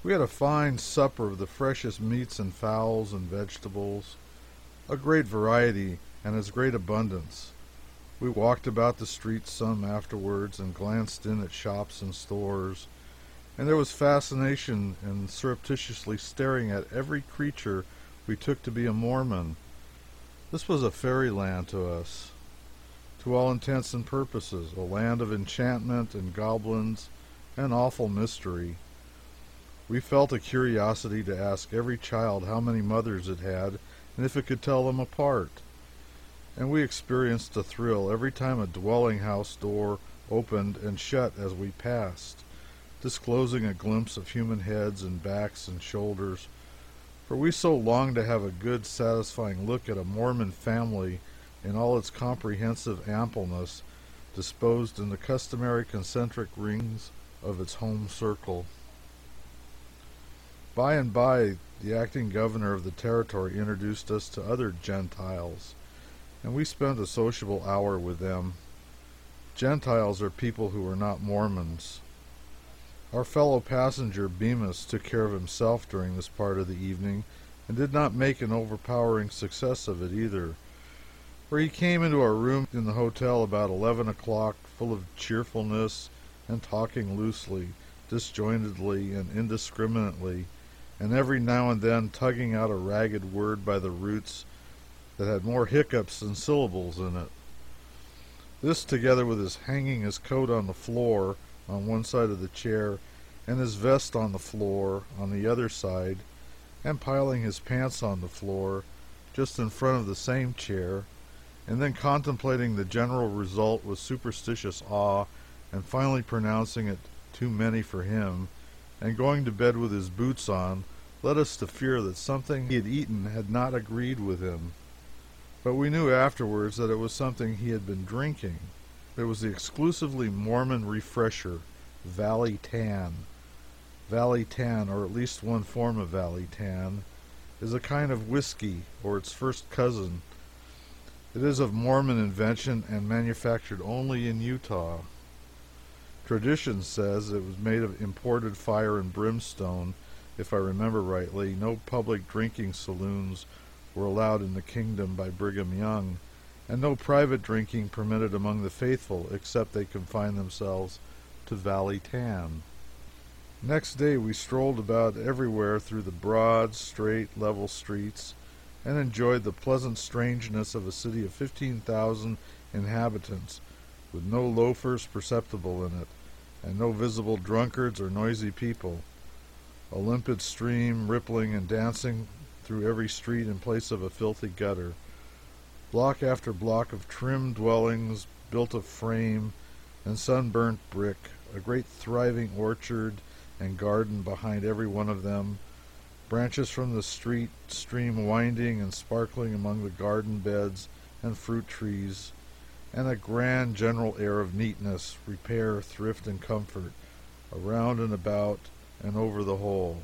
We had a fine supper of the freshest meats and fowls and vegetables, a great variety and as great abundance. We walked about the streets some afterwards and glanced in at shops and stores, and there was fascination in surreptitiously staring at every creature we took to be a Mormon. This was a fairyland to us, to all intents and purposes, a land of enchantment and goblins and awful mystery. We felt a curiosity to ask every child how many mothers it had and if it could tell them apart. And we experienced a thrill every time a dwelling house door opened and shut as we passed, disclosing a glimpse of human heads and backs and shoulders, for we so longed to have a good, satisfying look at a Mormon family in all its comprehensive ampleness, disposed in the customary concentric rings of its home circle. By and by, the acting governor of the territory introduced us to other Gentiles, and we spent a sociable hour with them. Gentiles are people who are not Mormons. Our fellow passenger Bemis took care of himself during this part of the evening, and did not make an overpowering success of it either, for he came into our room in the hotel about 11 o'clock, full of cheerfulness and talking loosely, disjointedly, and indiscriminately, and every now and then tugging out a ragged word by the roots that had more hiccups than syllables in it. This, together with his hanging his coat on the floor on one side of the chair, and his vest on the floor on the other side, and piling his pants on the floor just in front of the same chair, and then contemplating the general result with superstitious awe, and finally pronouncing it too many for him, and going to bed with his boots on, led us to fear that something he had eaten had not agreed with him. But we knew afterwards that it was something he had been drinking. It was the exclusively Mormon refresher, Valley Tan. Valley Tan, or at least one form of Valley Tan, is a kind of whiskey, or its first cousin. It is of Mormon invention and manufactured only in Utah. Tradition says it was made of imported fire and brimstone. If I remember rightly, no public drinking saloons were allowed in the kingdom by Brigham Young, and no private drinking permitted among the faithful, except they confined themselves to Valley Tan. Next day we strolled about everywhere through the broad, straight, level streets, and enjoyed the pleasant strangeness of a city of 15,000 inhabitants, with no loafers perceptible in it, and no visible drunkards or noisy people. A limpid stream rippling and dancing through every street in place of a filthy gutter. Block after block of trim dwellings built of frame and sunburnt brick, a great thriving orchard and garden behind every one of them, branches from the street stream winding and sparkling among the garden beds and fruit trees, and a grand general air of neatness, repair, thrift, and comfort, around and about and over the whole.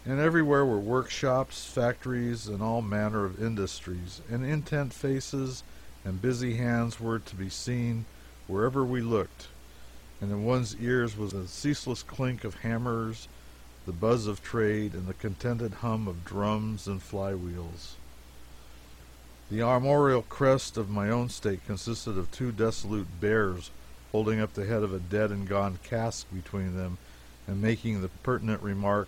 And everywhere were workshops, factories, and all manner of industries, and intent faces and busy hands were to be seen wherever we looked, and in one's ears was a ceaseless clink of hammers, the buzz of trade, and the contented hum of drums and flywheels. The armorial crest of my own state consisted of two dissolute bears holding up the head of a dead and gone cask between them, and making the pertinent remark,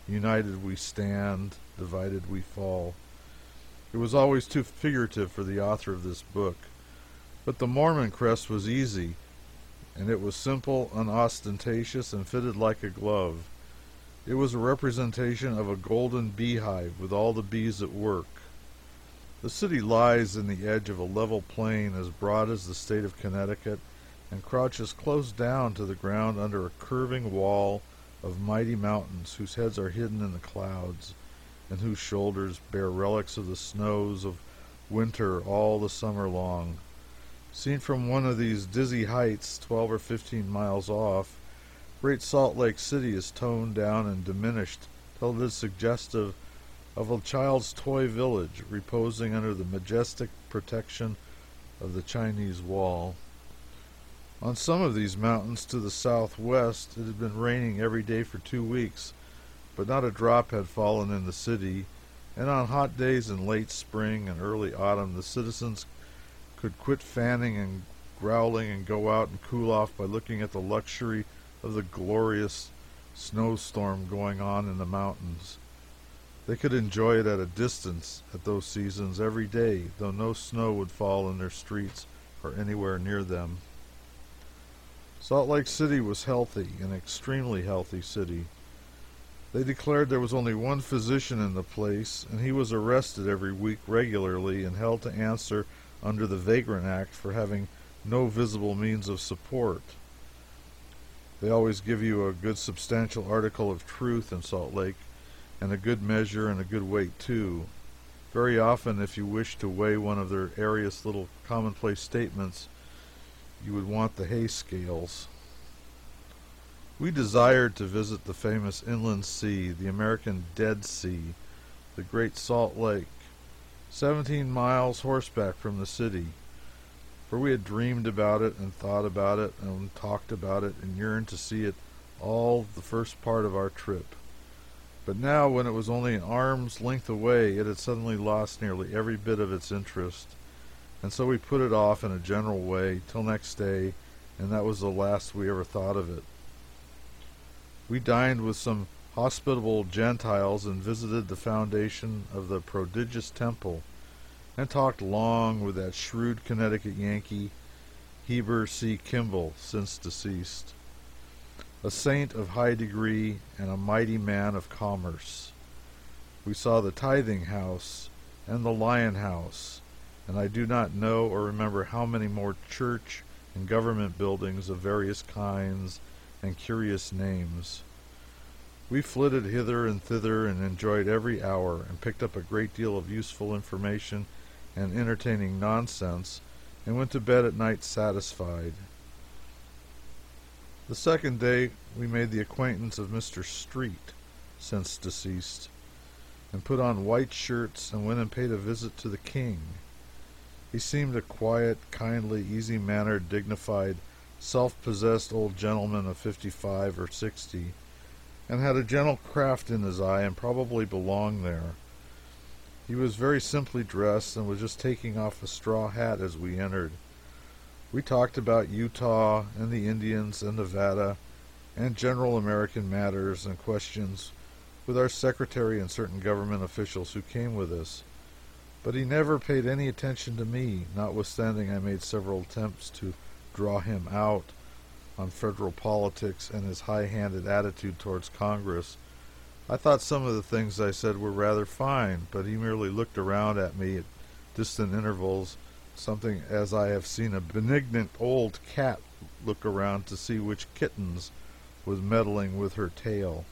"United we stand, divided we fall." It was always too figurative for the author of this book. But the Mormon crest was easy, and it was simple, unostentatious, and fitted like a glove. It was a representation of a golden beehive with all the bees at work. The city lies in the edge of a level plain as broad as the state of Connecticut, and crouches close down to the ground under a curving wall of mighty mountains whose heads are hidden in the clouds, and whose shoulders bear relics of the snows of winter all the summer long. Seen from one of these dizzy heights 12 or 15 miles off, Great Salt Lake City is toned down and diminished till it is suggestive of a child's toy village reposing under the majestic protection of the Chinese Wall. On some of these mountains to the southwest it had been raining every day for 2 weeks, but not a drop had fallen in the city, and on hot days in late spring and early autumn the citizens could quit fanning and growling and go out and cool off by looking at the luxury of the glorious snowstorm going on in the mountains. They could enjoy it at a distance at those seasons every day, though no snow would fall in their streets or anywhere near them. Salt Lake City was healthy, an extremely healthy city. They declared there was only one physician in the place, and he was arrested every week regularly and held to answer under the Vagrant Act for having no visible means of support. They always give you a good substantial article of truth in Salt Lake, and a good measure and a good weight too. Very often, if you wish to weigh one of their areas little commonplace statements, you would want the hay scales. We desired to visit the famous inland sea, the American Dead Sea, the Great Salt Lake, 17 miles horseback from the city, for we had dreamed about it and thought about it and talked about it and yearned to see it all the first part of our trip. But now, when it was only an arm's length away, it had suddenly lost nearly every bit of its interest, and so we put it off in a general way till next day, and that was the last we ever thought of it. We dined with some hospitable Gentiles and visited the foundation of the prodigious temple, and talked long with that shrewd Connecticut Yankee, Heber C. Kimball, since deceased, a saint of high degree and a mighty man of commerce. We saw the tithing house and the lion house, and I do not know or remember how many more church and government buildings of various kinds and curious names. We flitted hither and thither and enjoyed every hour, and picked up a great deal of useful information and entertaining nonsense, and went to bed at night satisfied. The second day we made the acquaintance of Mr. Street, since deceased, and put on white shirts and went and paid a visit to the king. He seemed a quiet, kindly, easy-mannered, dignified, self-possessed old gentleman of 55 or 60, and had a gentle craft in his eye and probably belonged there. He was very simply dressed and was just taking off a straw hat as we entered. We talked about Utah and the Indians and Nevada and general American matters and questions with our secretary and certain government officials who came with us. But he never paid any attention to me, notwithstanding I made several attempts to draw him out on federal politics and his high-handed attitude towards Congress. I thought some of the things I said were rather fine, but he merely looked around at me at distant intervals, something as I have seen a benignant old cat look around to see which kittens was meddling with her tail.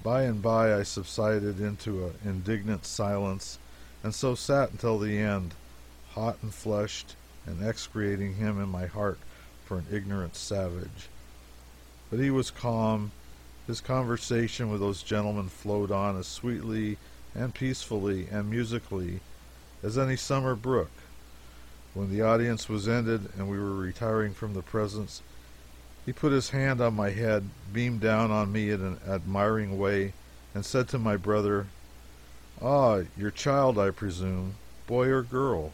By and by I subsided into an indignant silence, and so sat until the end, hot and flushed, and excoriating him in my heart for an ignorant savage. But he was calm. His conversation with those gentlemen flowed on as sweetly and peacefully and musically as any summer brook. When the audience was ended and we were retiring from the presence, he put his hand on my head, beamed down on me in an admiring way, and said to my brother, "Ah, your child, I presume, boy or girl?"